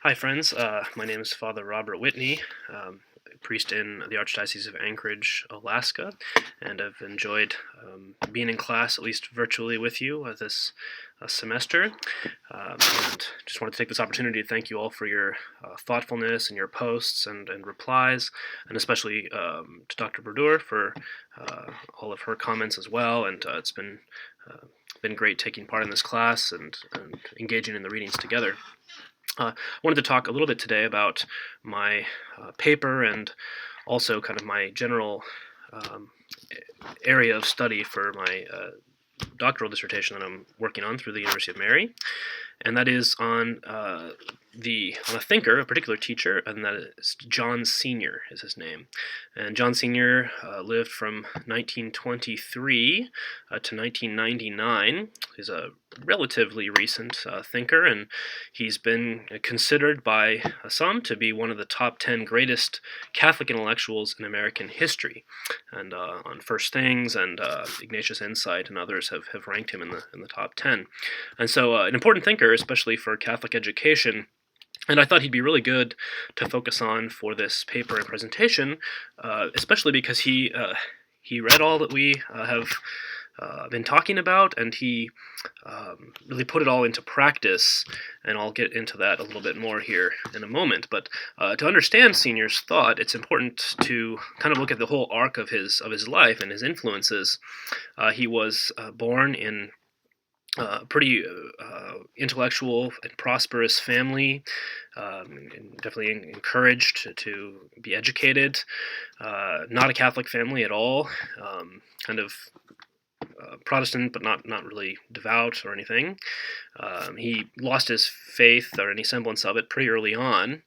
Hi, friends. My name is Father Robert Whitney, priest in the Archdiocese of Anchorage, Alaska, and I've enjoyed being in class, at least virtually, with you this semester. And just wanted to take this opportunity to thank you all for your thoughtfulness and your posts and replies, and especially to Dr. Berdur for all of her comments as well. And it's been great taking part in this class and engaging in the readings together. I wanted to talk a little bit today about my paper and also kind of my general um, area of study for my doctoral dissertation that I'm working on through the University of Mary, and that is on a thinker, a particular teacher, and that is John Senior is his name. And John Senior lived from 1923 to 1999. He's a relatively recent thinker, and he's been considered by some to be one of the top 10 greatest Catholic intellectuals in American history. And on First Things and Ignatius Insight and others have ranked him in the top 10. And so an important thinker, especially for Catholic education. And I thought he'd be really good to focus on for this paper and presentation, especially because he read all that we have been talking about, and he really put it all into practice. And I'll get into that a little bit more here in a moment. But to understand Senior's thought, it's important to kind of look at the whole arc of his life and his influences. He was born in pretty intellectual and prosperous family, and definitely encouraged to be educated. Not a Catholic family at all, kind of Protestant, but not really devout or anything. He lost his faith or any semblance of it pretty early on.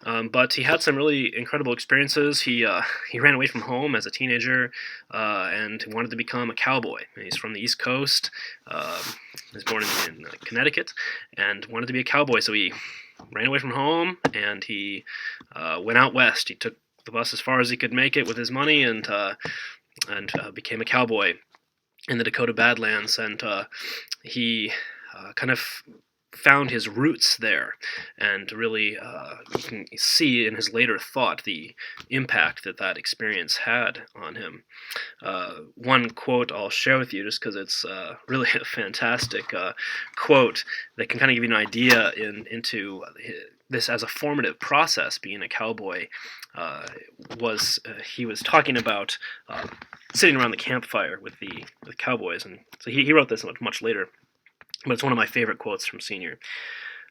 But he had some really incredible experiences. He ran away from home as a teenager and wanted to become a cowboy. He's from the East Coast. He was born in Connecticut and wanted to be a cowboy. So he ran away from home and he went out west. He took the bus as far as he could make it with his money and became a cowboy in the Dakota Badlands. And he kind of found his roots there, and really you can see in his later thought the impact that experience had on him. One quote I'll share with you, just because it's really a fantastic quote that can kind of give you an idea into this as a formative process, being a cowboy. He was talking about sitting around the campfire with the cowboys, and so he wrote this much later. But it's one of my favorite quotes from Senior.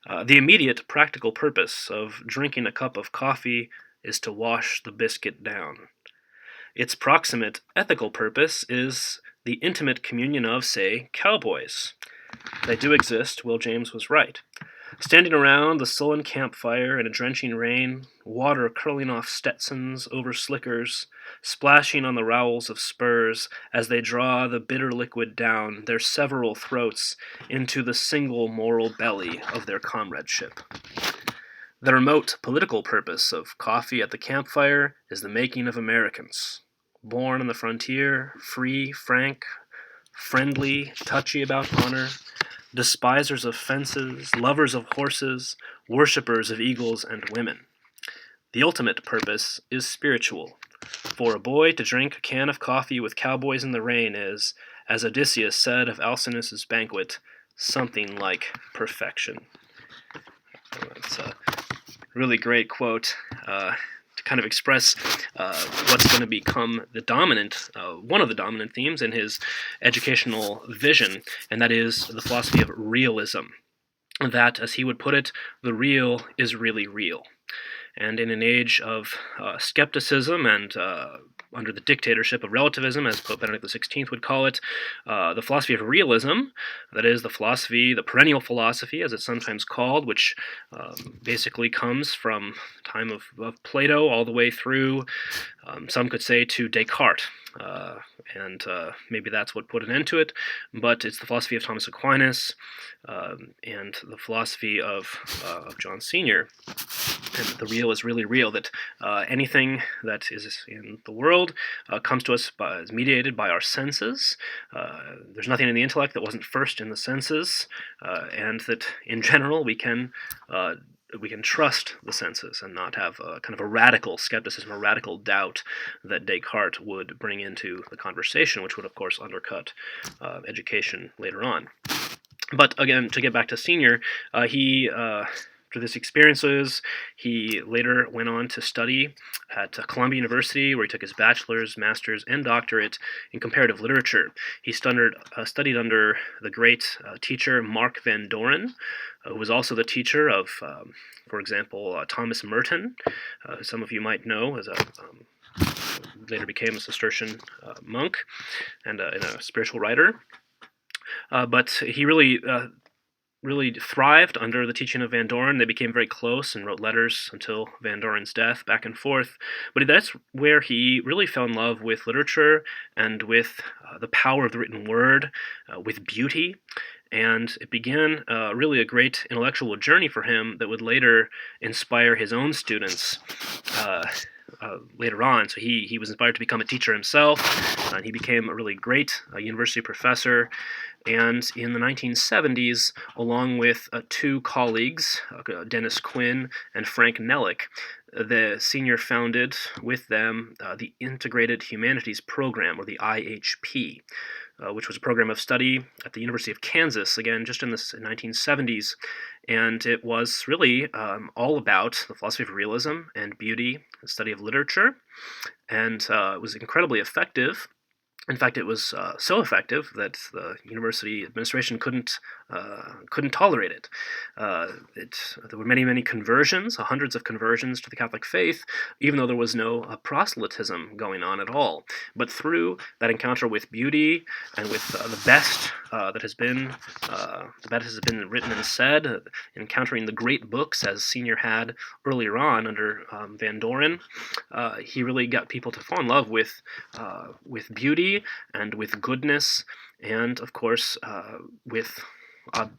The immediate practical purpose of drinking a cup of coffee is to wash the biscuit down. Its proximate ethical purpose is the intimate communion of, say, cowboys. They do exist, Will James was right. Standing around the sullen campfire in a drenching rain, water curling off Stetsons over slickers, splashing on the rowels of spurs as they draw the bitter liquid down their several throats into the single moral belly of their comradeship. The remote political purpose of coffee at the campfire is the making of Americans, born on the frontier, free, frank, friendly, touchy about honor, despisers of fences, lovers of horses, worshippers of eagles and women. The ultimate purpose is spiritual. For a boy to drink a can of coffee with cowboys in the rain is, as Odysseus said of Alcinous's banquet, something like perfection. It's a really great quote to kind of express what's going to become the dominant, one of the dominant themes in his educational vision, and that is the philosophy of realism. That, as he would put it, the real is really real. And in an age of skepticism and under the dictatorship of relativism, as Pope Benedict XVI would call it, the philosophy of realism, that is the perennial philosophy, as it's sometimes called, which basically comes from the time of Plato all the way through, some could say, to Descartes. And maybe that's what put an end to it, but it's the philosophy of Thomas Aquinas and the philosophy of John Senior. And the real is really real, that anything that is in the world comes to us is mediated by our senses. There's nothing in the intellect that wasn't first in the senses, and that in general we can we can trust the senses and not have a kind of a radical skepticism, a radical doubt that Descartes would bring into the conversation, which would of course undercut education later on. But again, to get back to Senior, he through his experiences, he later went on to study at Columbia University, where he took his bachelor's, master's, and doctorate in comparative literature. He studied under the great teacher Mark Van Doren, who was also the teacher of, for example, Thomas Merton, who some of you might know as a later became a Cistercian monk and a spiritual writer. But he really thrived under the teaching of Van Doren. They became very close and wrote letters until Van Doren's death, back and forth. But that's where he really fell in love with literature and with the power of the written word, with beauty. And it began really a great intellectual journey for him that would later inspire his own students later on. So he was inspired to become a teacher himself, and he became a really great university professor. And in the 1970s, along with two colleagues, Dennis Quinn and Frank Nellick, the Senior founded with them the Integrated Humanities Program, or the IHP, which was a program of study at the University of Kansas, again, just in the 1970s. And it was really all about the philosophy of realism and beauty, the study of literature, and it was incredibly effective. In fact, it was so effective that the university administration couldn't tolerate it. There were many conversions, hundreds of conversions to the Catholic faith, even though there was no proselytism going on at all. But through that encounter with beauty and with the best that has been written and said, encountering the great books as Senior had earlier on under Van Doren, he really got people to fall in love with beauty and with goodness, and of course with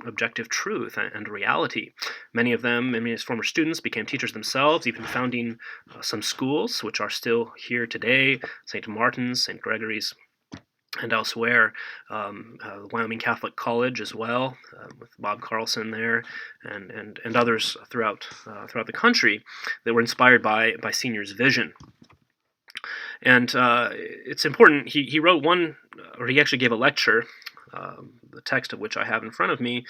objective truth and reality. Many of them, many of his former students, became teachers themselves, even founding some schools, which are still here today, St. Martin's, St. Gregory's, and elsewhere, Wyoming Catholic College as well, with Bob Carlson there, and others throughout the country that were inspired by Senior's vision. And it's important, he wrote one, or he actually gave a lecture, the text of which I have in front of me,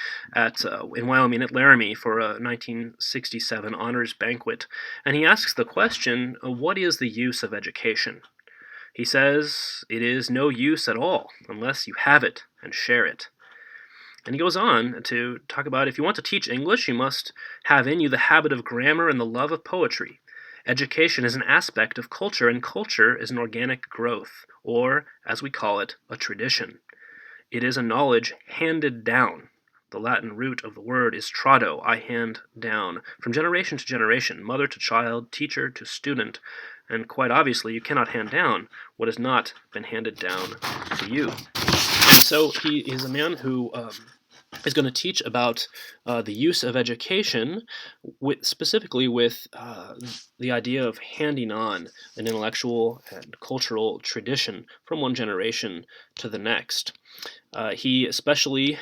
in Wyoming at Laramie for a 1967 honors banquet. And he asks the question, what is the use of education? He says, it is no use at all unless you have it and share it. And he goes on to talk about, if you want to teach English, you must have in you the habit of grammar and the love of poetry. Education is an aspect of culture, and culture is an organic growth, or, as we call it, a tradition. It is a knowledge handed down. The Latin root of the word is trado, I hand down, from generation to generation, mother to child, teacher to student, and quite obviously you cannot hand down what has not been handed down to you. And so he is a man who is going to teach about the use of education, specifically with the idea of handing on an intellectual and cultural tradition from one generation to the next. He especially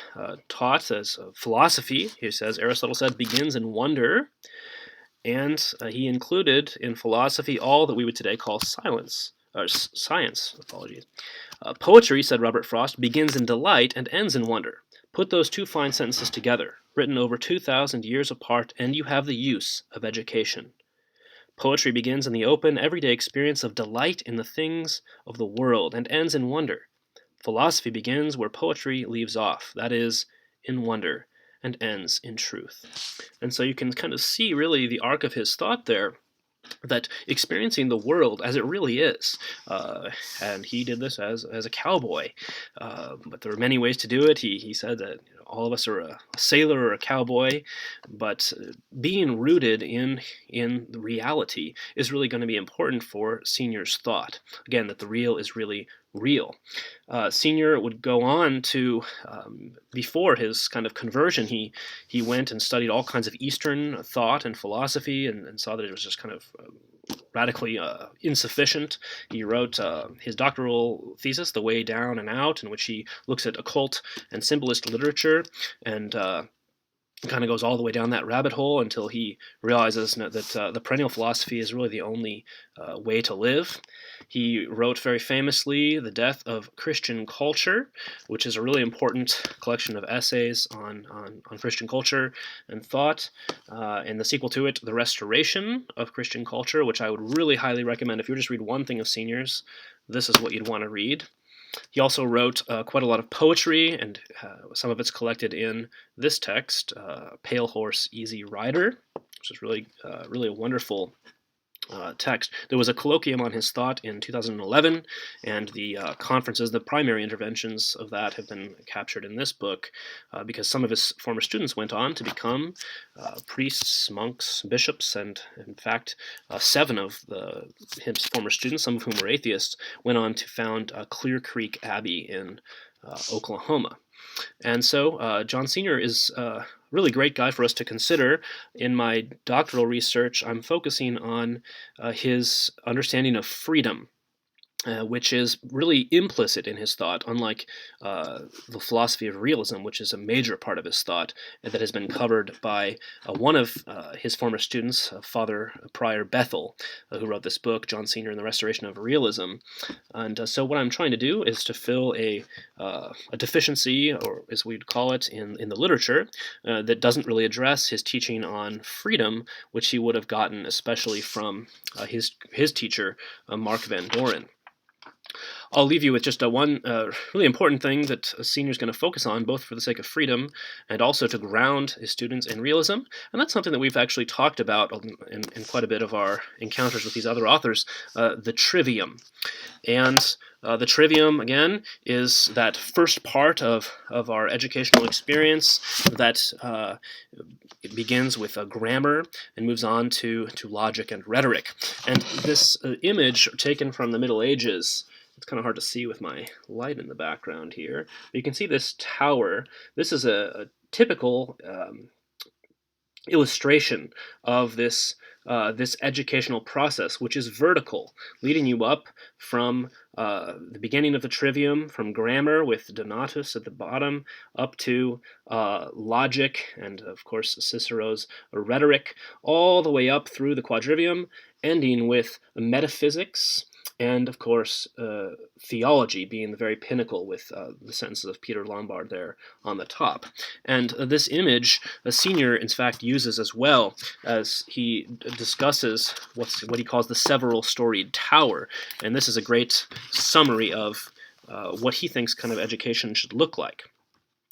taught as philosophy. He says, Aristotle said, begins in wonder, and he included in philosophy all that we would today call science. Poetry, said Robert Frost, begins in delight and ends in wonder. Put those two fine sentences together, written over 2,000 years apart, and you have the use of education. Poetry begins in the open, everyday experience of delight in the things of the world and ends in wonder. Philosophy begins where poetry leaves off, that is, in wonder, and ends in truth. And so you can kind of see really the arc of his thought there, that experiencing the world as it really is, and he did this as a cowboy, but there are many ways to do it. He said that all of us are a sailor or a cowboy, but being rooted in the reality is really going to be important for Senior's thought. Again, that the real is really real. Senior would go on to, before his kind of conversion, he went and studied all kinds of Eastern thought and philosophy, and saw that it was just kind of radically insufficient. He wrote his doctoral thesis, The Way Down and Out, in which he looks at occult and symbolist literature, and kind of goes all the way down that rabbit hole until he realizes that the perennial philosophy is really the only way to live. He wrote very famously The Death of Christian Culture, which is a really important collection of essays on Christian culture and thought. And the sequel to it, The Restoration of Christian Culture, which I would really highly recommend. If you just read one thing of Senior's, this is what you'd want to read. He also wrote quite a lot of poetry, and some of it's collected in this text, Pale Horse, Easy Rider, which is really a wonderful text. There was a colloquium on his thought in 2011, and the conferences, the primary interventions of that have been captured in this book because some of his former students went on to become priests, monks, bishops, and in fact, 7 of his former students, some of whom were atheists, went on to found Clear Creek Abbey in Oklahoma. And so John Senior is a really great guy for us to consider. In my doctoral research, I'm focusing on his understanding of freedom, which is really implicit in his thought, unlike the philosophy of realism, which is a major part of his thought that has been covered by one of his former students, Father Prior Bethel, who wrote this book, John Senior and the Restoration of Realism. And so what I'm trying to do is to fill a deficiency, or as we'd call it in the literature, that doesn't really address his teaching on freedom, which he would have gotten especially from his teacher, Mark Van Doren. I'll leave you with just one really important thing that a senior is going to focus on, both for the sake of freedom and also to ground his students in realism. And that's something that we've actually talked about in quite a bit of our encounters with these other authors, the trivium. And the trivium, again, is that first part of our educational experience that it begins with grammar and moves on to logic and rhetoric. And this image taken from the Middle Ages, it's kind of hard to see with my light in the background here, but you can see this tower. This is a typical illustration of this educational process, which is vertical, leading you up from the beginning of the trivium, from grammar with Donatus at the bottom, up to logic and, of course, Cicero's rhetoric, all the way up through the quadrivium, ending with metaphysics, and, of course, theology being the very pinnacle with the sentences of Peter Lombard there on the top. And this image, a senior, in fact, uses as well as he discusses what he calls the several storied tower. And this is a great summary of what he thinks kind of education should look like.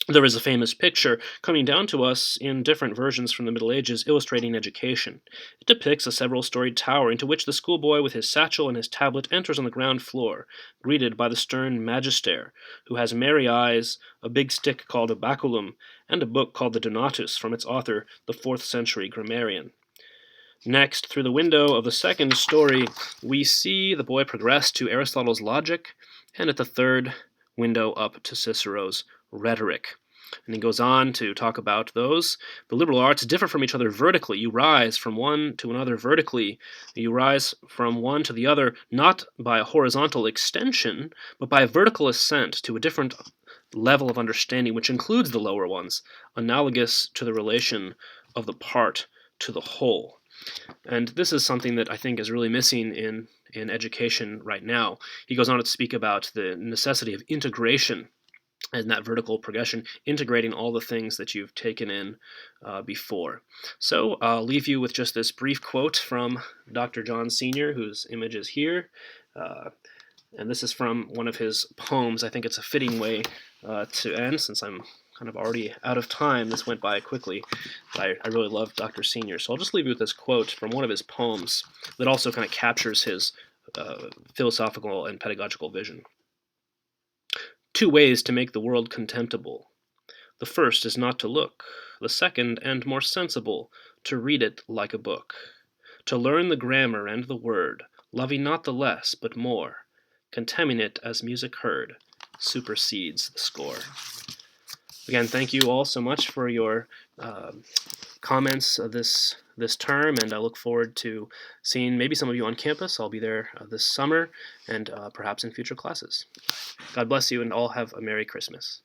There is a famous picture coming down to us in different versions from the Middle Ages illustrating education. It depicts a several-storied tower into which the schoolboy with his satchel and his tablet enters on the ground floor, greeted by the stern magister, who has merry eyes, a big stick called a baculum, and a book called the Donatus from its author, the 4th century grammarian. Next, through the window of the second story, we see the boy progress to Aristotle's logic, and at the third window up to Cicero's rhetoric. And he goes on to talk about those. The liberal arts differ from each other vertically. You rise from one to another vertically. You rise from one to the other not by a horizontal extension, but by a vertical ascent to a different level of understanding, which includes the lower ones, analogous to the relation of the part to the whole. And this is something that I think is really missing in education right now. He goes on to speak about the necessity of integration and that vertical progression, integrating all the things that you've taken in before. So I'll leave you with just this brief quote from Dr. John Senior, whose image is here. And this is from one of his poems. I think it's a fitting way to end, since I'm kind of already out of time. This went by quickly. I really love Dr. Senior. So I'll just leave you with this quote from one of his poems that also kind of captures his philosophical and pedagogical vision. 2 ways to make the world contemptible. The first is not to look. The second, and more sensible, to read it like a book. To learn the grammar and the word, loving not the less, but more. Contemning it as music heard, supersedes the score. Again, thank you all so much for your comments this term, and I look forward to seeing maybe some of you on campus. I'll be there this summer and perhaps in future classes. God bless you, and all have a Merry Christmas.